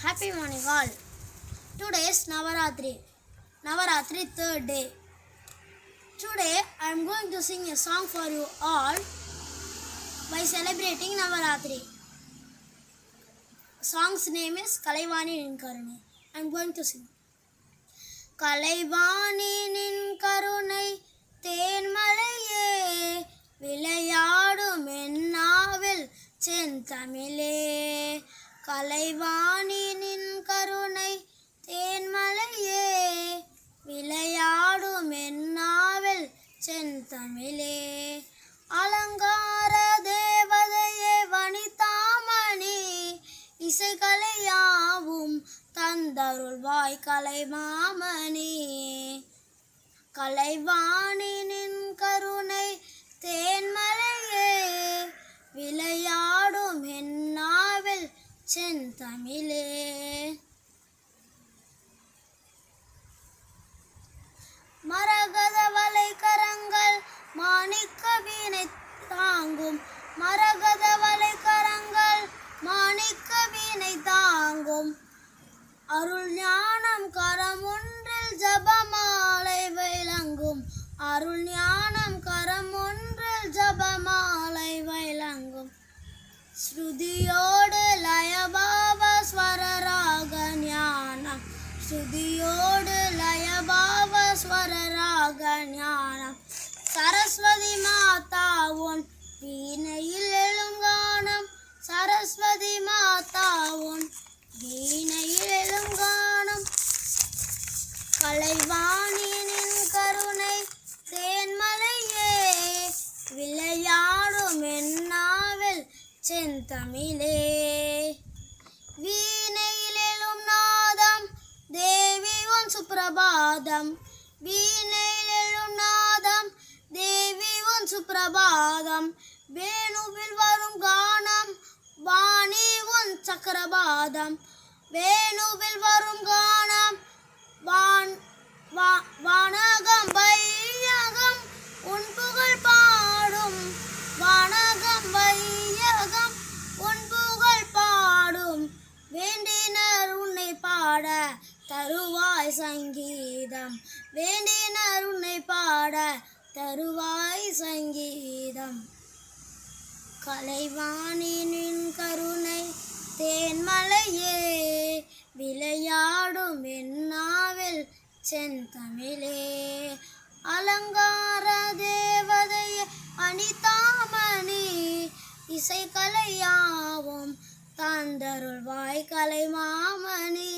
Happy morning all. Today is Navaratri. Navaratri third day. Today I am going to sing a song for you all by celebrating Navaratri. Song's name is Kalaivani Ninkarunai. I am going to sing. Kalaivani Ninkarunai தேன்மலையே விளையாடும் என்னாவில் செந்தமிழே கலைவாணி நின் கருணை தேன்மலையே விளையாடும் என்னாவில் செந்தமிழே அலங்கார தேவதையே வனிதாமணி இசைகலையாவும் தந்தருள்வாய் கலைமாமணி கலைவாணி நின் கருணை தேன்மலையே விளையாடும் என்னாவில் செந்தமிழே மரகத வளைக்கரங்கள் மாணிக்க வீணை தாங்கும் மரகத வளைக்கரங்கள் மாணிக்க வீணை தாங்கும் அருள் ஞானம் கரம் ஒன்றில் ஜபமாலை விளங்கும் அருள் ஞானம் கரம் ஒன்றில் ஜபமாலை விளங்கும் ஸ்ருதியோடு லயபாவ ஸ்வரராக ஞானம் ஸ்ருதியோடு லயபாவ ஸ்வரராக ஞானம் சரஸ்வதி மாதா உன் வீணையில் எழுங்கானம் சரஸ்வதி மாதா உன் வீணையில் எழுங்கானம் கலைவாணி நின் கருணை தேன்மலையே விளையாடும் என்னாவில் செந்தமிழே வீணையில் எழும் நாதம் தேவி உன் சுப்பிரபாதம் வீணையில் எழும் நாதம் தேவி உன் சுப்பிரபாதம் வேணுவில் வரும் கானம் வாணி உன் சக்கரபாதம் வேணுவில் வரும் கானம் வானகம் வையகம் உன் புகழ் பாடும் வானகம் வையகம் உன் புகழ் பாடும் வேண்டினர் உன்னை பாட தருவாய் சங்கீதம் வேண்டினர் உன்னை பாட தருவாய் சங்கீதம் கலைவாணி நின் கருணை தேன்மலையே விளையாடும் என்னாவில் செந்தமிழே அலங்கார தேவதையே அனிதாமணி இசைக்கலையாவும் தந்தருள்வாய் கலைமாமணி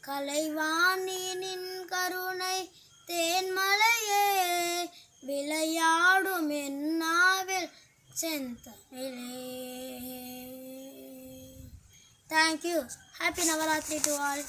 கலைவாணி நின் கருணை தேன்மலையே விளையாடும் என்னாவில் செந்தமிழே. Thank you. Happy Navaratri to all.